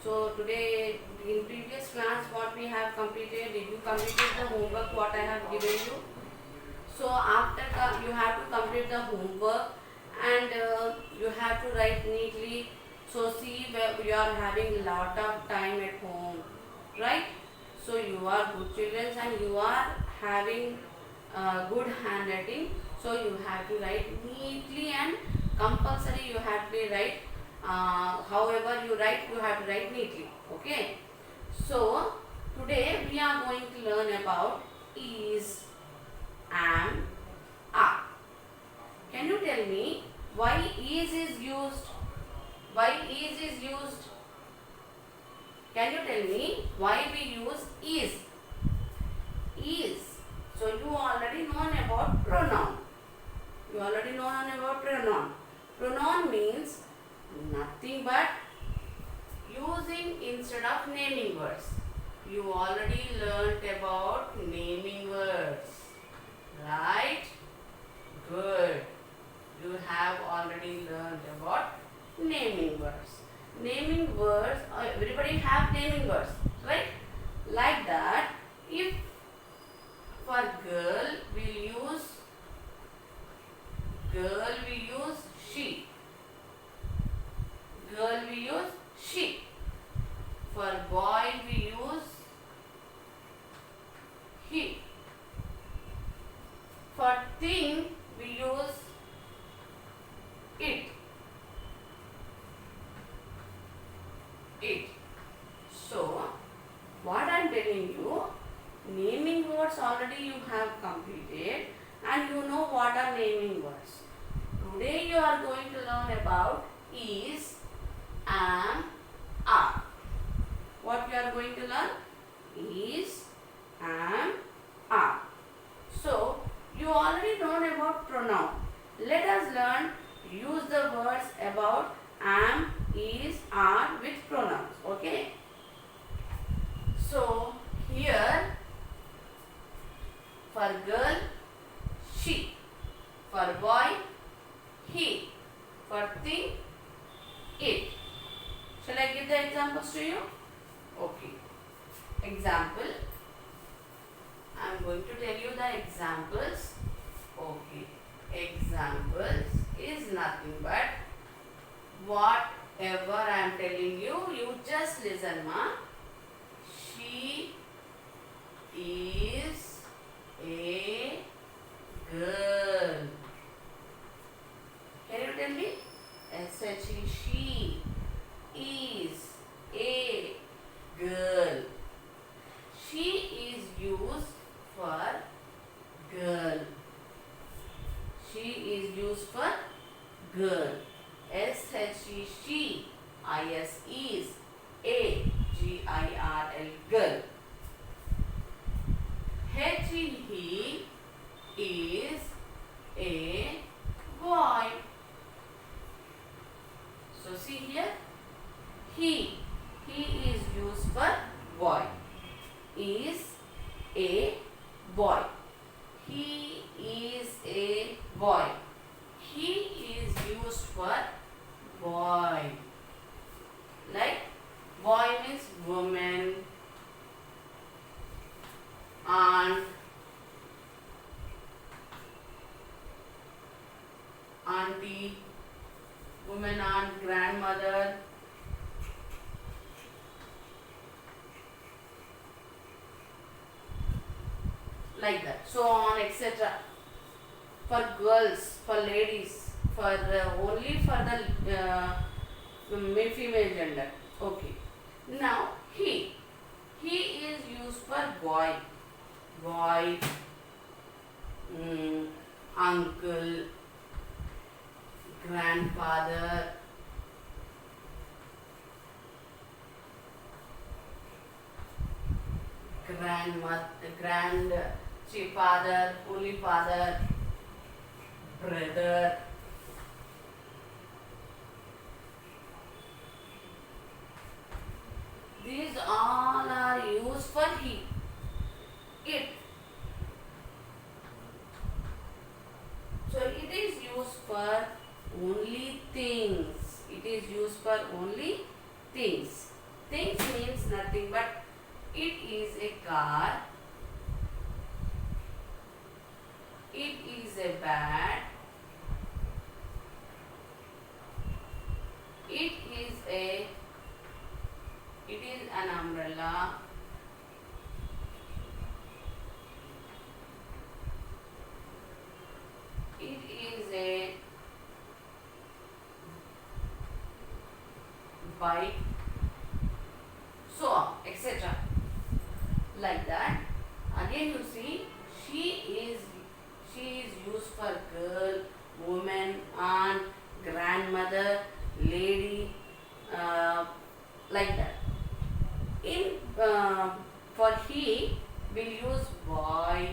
So today in previous class what we have completed, did you completed the homework what I have given you? So after you have to complete the homework and you have to write neatly. So see where you are having lot of time at home, right? So you are good children and you are having good handwriting. So you have to write neatly and compulsory you have to write. However you write, you have to write neatly. Okay. So today we are going to learn about is, am, are. Can you tell me why is used? Why is used? Can you tell me why we use is? Is. So you already know about pronoun. You already know about pronoun. Pronoun means nothing but using instead of naming words. You already learnt about naming words, right? Good. You have already learned about naming words. Naming words, everybody have naming words, right? Like that, if for girl we use she. Girl we use she. For boy we use he. For thing we use it. It. So, what I am telling you, naming words already you have completed and you know what are naming words. Today you are going to learn about is, am, are. What you are going to learn? Is, am, are. So, you already know about pronoun. Let us learn use the words about am, is, are with pronouns. Okay. So, here for girl, she. For boy, he. For thing, it. Shall I give the examples to you? Okay. Example. I am going to tell you the examples. Okay. Examples is nothing but whatever I am telling you, you just listen, ma. She is a girl. Can you tell me? S-H-E, she is a girl. She is used for girl. She is used for girl. S-H-E, she. I-S is a. G-I-R-L, girl. He is a boy. So see here, he is used for boy. Is a boy. He is a boy. He is used for boy. Like boy means woman, aunt, auntie, woman aunt, grandmother. Like that. So on, etc. For girls, for ladies, for only for the female gender. Okay. Now he is used for boy. Boy, uncle, grandfather, father, holy father, brother. These all are used for he. It. So it is used for only things. It is used for only things. Things means nothing but it is a car, it is a bat, it is an umbrella, it is a bike, so on, etc. Like that. Again you see, she is used for girl, woman, aunt, grandmother, lady, like that. In for he will use boy,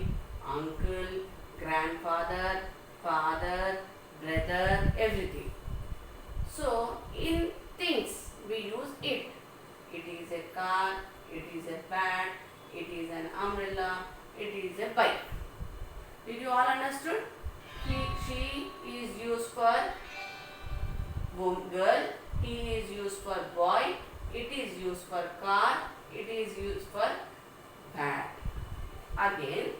uncle, grandfather, father, brother, everything. So in things we use it. It is a car, it is a bat, it is an umbrella, it is a bike. Did you all understood? She is used for girl, he is used for boy, it is used for car, it is used for bat. Again,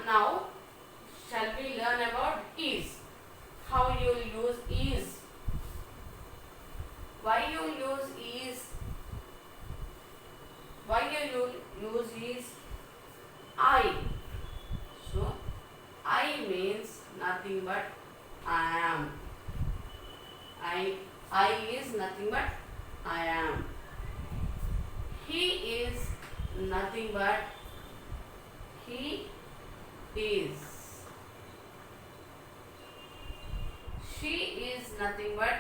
now shall we learn about is? How you will use is? Why you use is? Why you use is? I. So I means nothing but I am. I is nothing but I am. He is nothing but he is. She is nothing but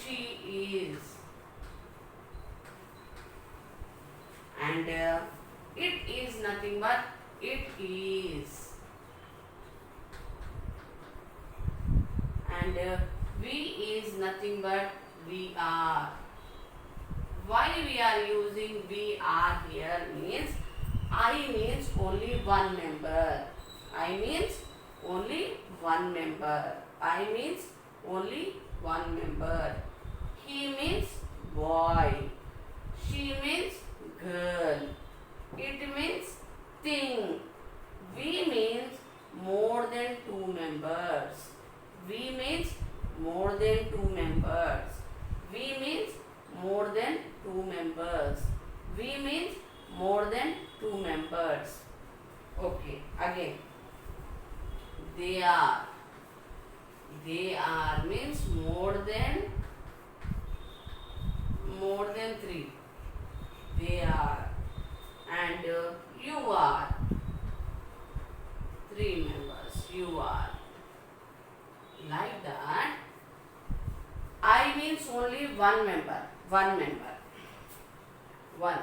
she is. And it is nothing but it is. And we is nothing but we are. Why we are using we are here means I means only one member. I means only one member. I means only one member. He means boy. She means girl. It means thing. We means more than two members. We means more than two members. We means more than two members. We means more than two members. Okay, again. They are. They are means more than three. They are. And you are. Three members. You are. Like that. I means only one member. One member. One.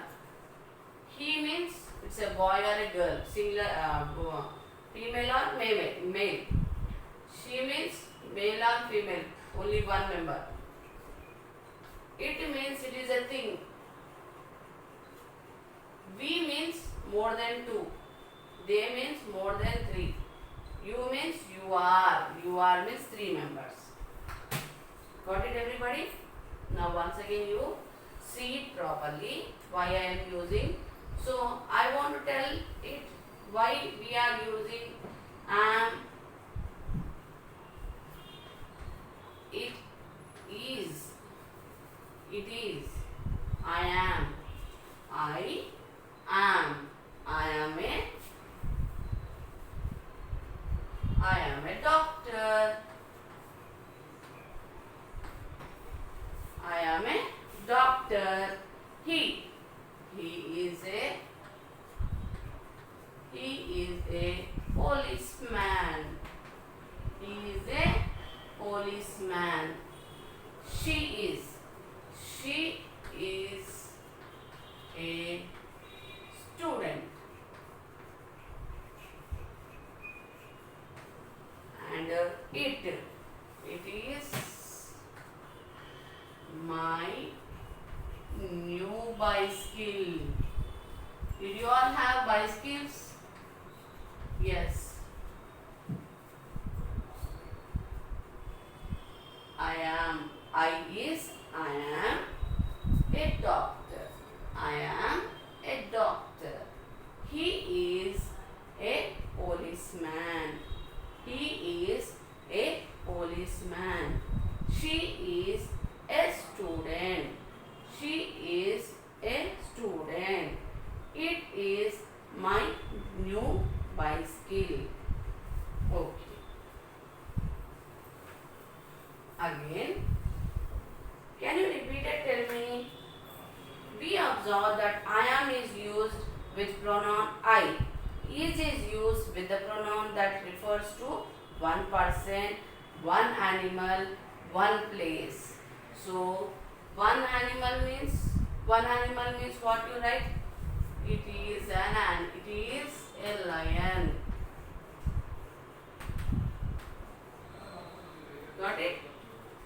He means it's a boy or a girl. Singular, female or male. She means male or female. Only one member. It means it is a thing. We means more than two. They means more than three. You means you are. You are means three members. Got it, everybody? Now once again you see it properly. Why I am using. So I want to tell it why we are using am. It is. It is. I am. I am. I am a doctor. I am a doctor. He is a policeman. He is a policeman. She is a student. And it is my new bicycle. Did you all have bicycles? Yes. I am a doctor. I am a doctor. He is a policeman. He is a policeman. She is a student. She is a student. It is my new bicycle. Okay. Again, can you repeat it? Tell me. We observe that I am is used with pronoun I. Is used with the pronoun that refers to one person, one animal, one place. So one animal means what you write? It is a lion. Got it?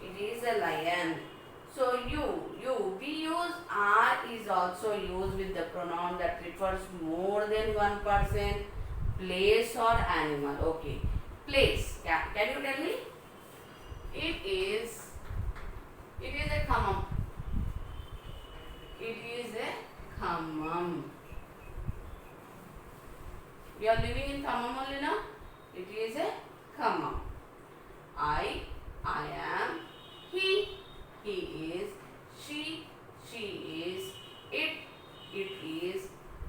It is a lion. So we use are is also used with the pronoun that refers more than one person, place or animal. Okay. Place. Can you tell me? It is a khammam. It is a khammam. We are living in Khammam only now. It is a khammam. I am, he is, she is,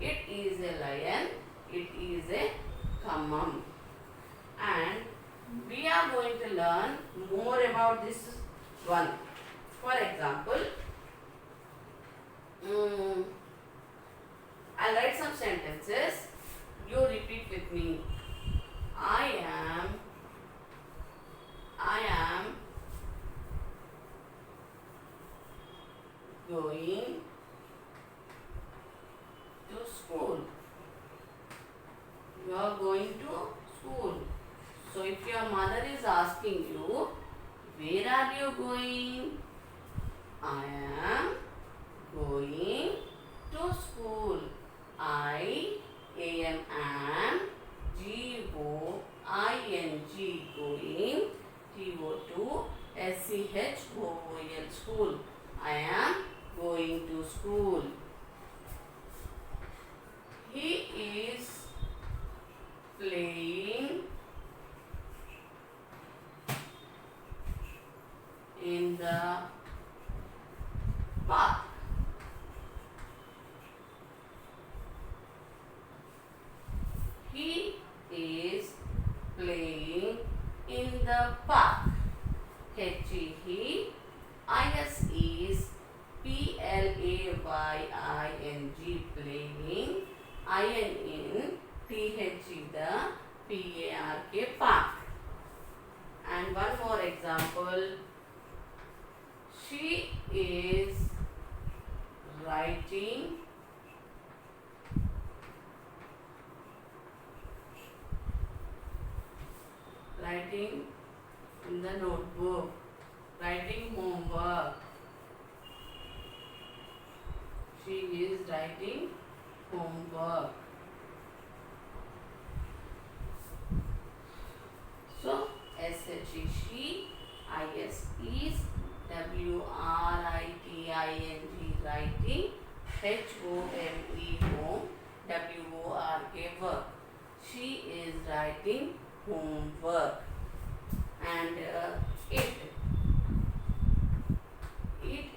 it is a lion, it is a khammam. And we are going to learn more about this one. For example, I'll write some sentences. You repeat with me. I am going to school. You are going to school. So if your mother is asking you, where are you going? I am going to school. I am G-O-I-N-G going, T-O-2-S-C-H-O-O-L school. I am going to school. He is playing in the park. He is playing in the park. H-E-I-S is P-L-A-Y-I-N-G playing. I-N-N T-H-E the P-A-R-K park. And one more example. She is writing in the notebook, writing homework. She is writing homework. So S-H-E she, I-S is, W-R-I-T-I-N-G writing, H-O-M-E home, W-O-R-K work. She is writing homework. And it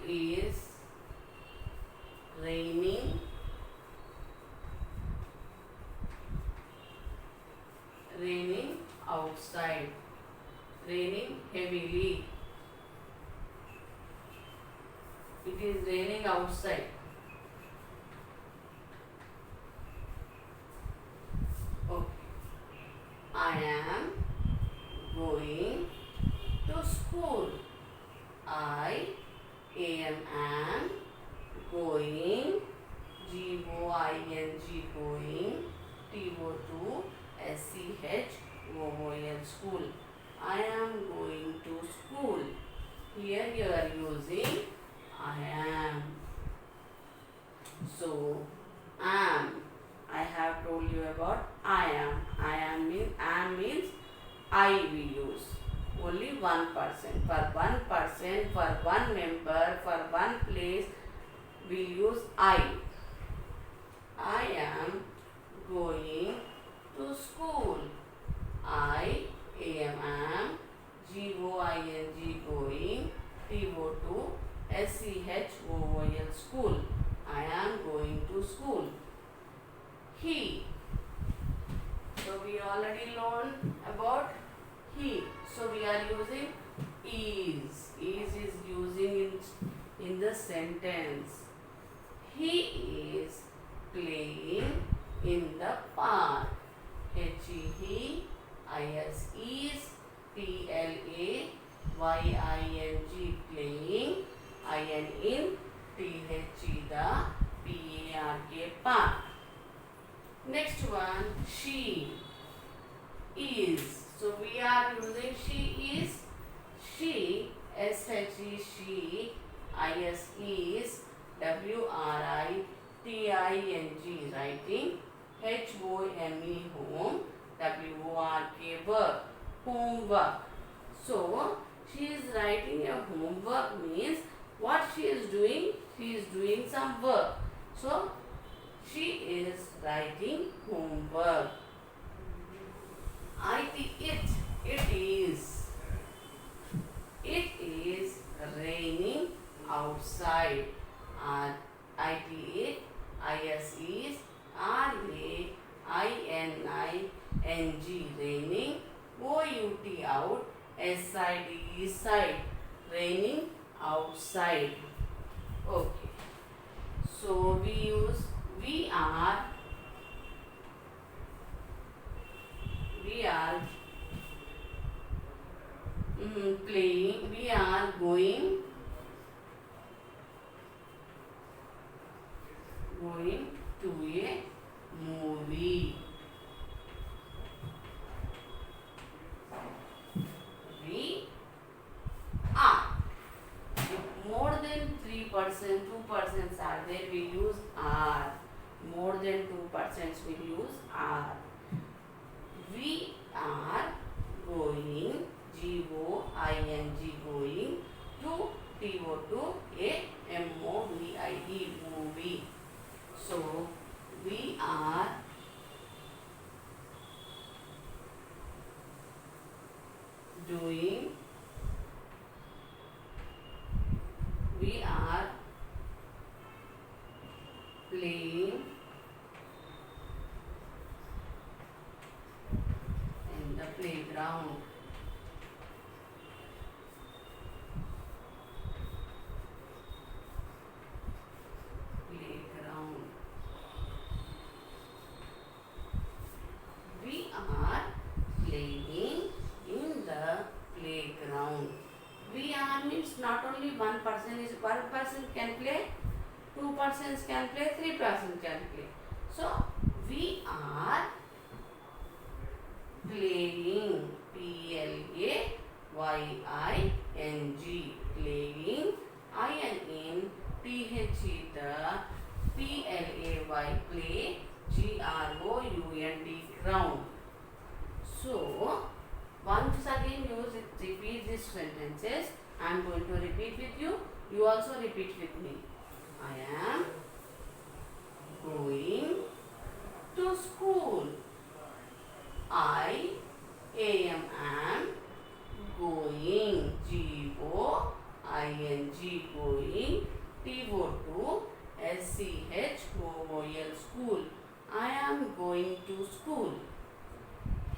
is raining outside, raining heavily. It is raining outside. Okay. I am going to school. I am going, G-O-I-N-G going, T-O-2-S-C-H-O-O-L school. I am going to school. Here you are using I am. So am, I have told you about I am. I am means I we use. Only one person. For one person, for one member, for one place, we use I. I am going to school. I am going, schol, school. I am going to school. He. So we already learned about he. So we are using is. Is using in the sentence. He is playing in the park. He is playing, playing, in the park. Next one, she is. So we are using she is. She, she, is, writing, home, work, homework. So she is writing a homework means what she is doing? She is doing some work. So she is writing homework. It is. It is raining outside. Is RAINING, raining. OUT, SIDE, side, raining outside. Okay. So we use we are playing, we are going to a movie. We are. If more than 3%, 2% are there, we use are. More than 2% we use are. We are going, GOING, going to a movie. So we are doing, we are playing in the playground. We are playing in the playground. We are means not only one person can play, 2 persons can play, 3 persons can play. So we are playing, PLAYING, playing, INN, THE, PLAY, play, GROUND, ground. So once again repeat these sentences. I am going to repeat with you. You also repeat with me. I am going to school. I am going, GOING, going, SCHOOL, school. I am going to school.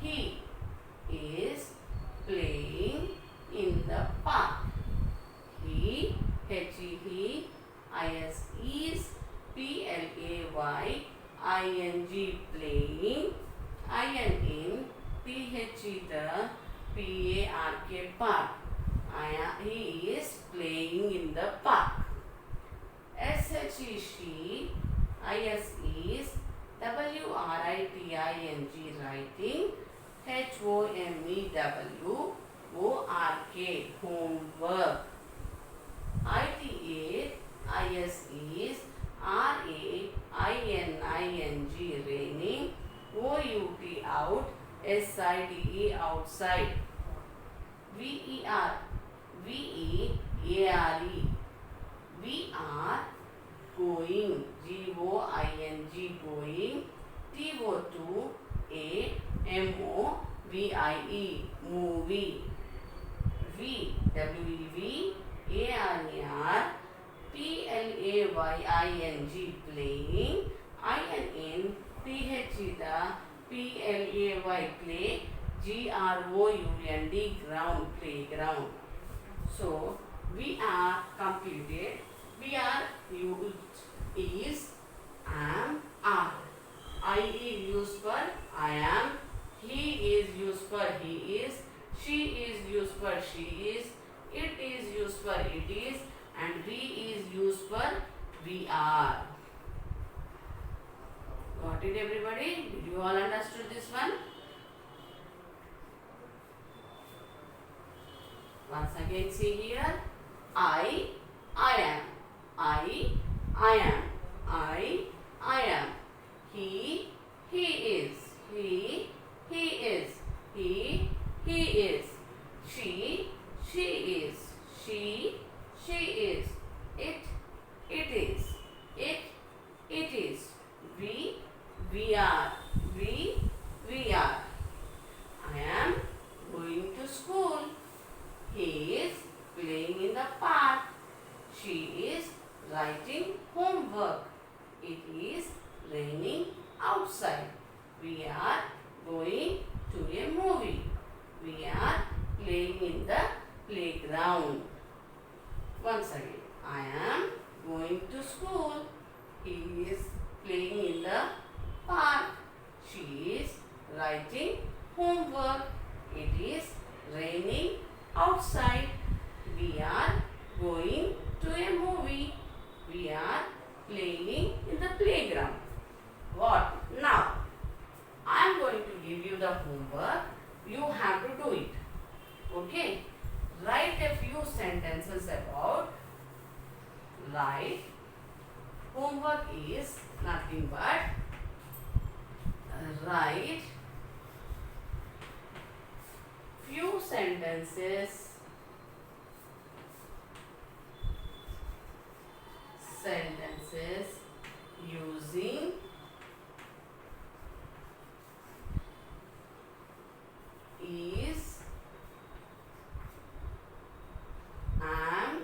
He is playing in the park. He is PLAYING, playing, INN, the park. He is playing in the park. SHE, is WRITING, writing, HOMEWORK, homework. ITAIS is RAINING, raining, OUT, out, SIDE, outside. VER, we are going, G-O-I-N-G, going, T-O-2-A-M-O-V-I-E, movie, V, W-E-V-A-R-E-R, P-L-A-Y-I-N-G, playing, I-N-N, T-H-E-D-A, P-L-A-Y, play, G-R-O-U-N-D, ground, playground. So, we are completed. We are used is, am, are. I is used for I am. He is used for he is. She is used for she is. It is used for it is. And we is used for we are. Got it, everybody? Did you all understood this one? Once again, see here. I am. I am. I am. He is. He is. He is. She is. She is. It is. It is. We are. We are. I am going to school. He is playing in the park. She is writing homework. It is raining outside. We are going to a movie. We are playing in the playground. Once again, I am going to school. He is playing in the park. She is writing homework. It is raining outside. We are going to a movie. We are playing in the playground. What? Now, I am going to give you the homework. You have to do it. Okay? Write a few sentences about. Write. Homework is nothing but write few sentences using is, am,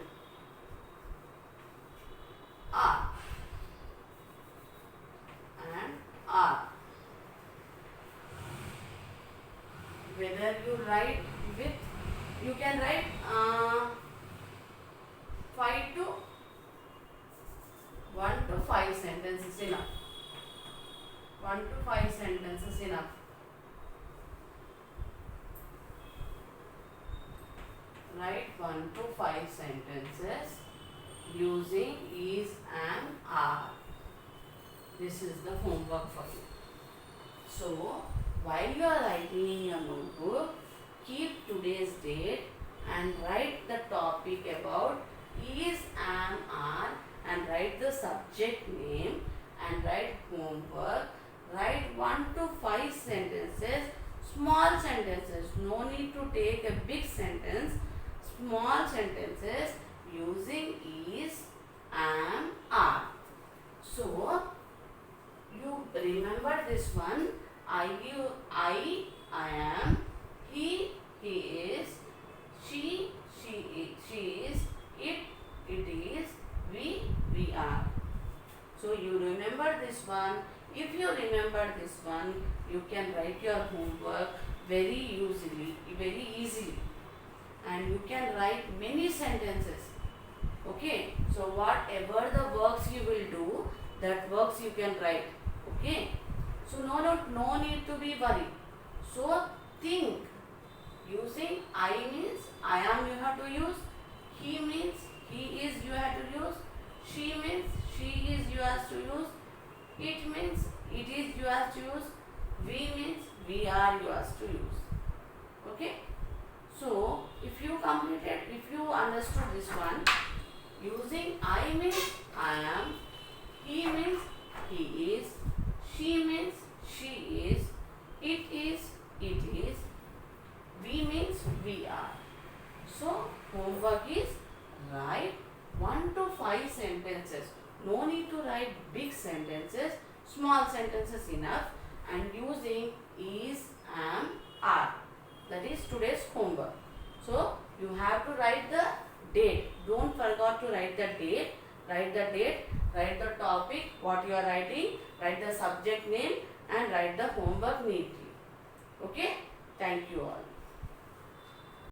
are, and are. Whether you write with, you can write 1 to 5 sentences enough. 1 to 5 sentences enough. Write 1 to 5 sentences using is, am, are. This is the homework for you. So, while you are writing in your notebook, keep today's date and write the topic about is, am, are, and write the subject name and write homework. Write 1 to 5 sentences, small sentences. No need to take a big sentence. Small sentences using is, am, are. So, you remember this one. I am. He is. She is. It is. We are. So you remember this one. If you remember this one, you can write your homework very easily. And you can write many sentences. Okay. So whatever the works you will do, that works you can write. Okay. So no need to be worried. So think. Using I means I am you have to use. He means he is you have to use. She means she is you have to use. It means it is you have to use. We means we are you have to use. Okay. So if you understood this one, using I means I am. He means he is. She means she is. It is. We means we are. So homework is write 1 to 5 sentences. No need to write big sentences, small sentences enough, and using is, am, are. That is today's homework. So you have to write the date. Don't forget to write the date. Write the date, write the topic, what you are writing, write the subject name, and write the homework neatly. Okay? Thank you all.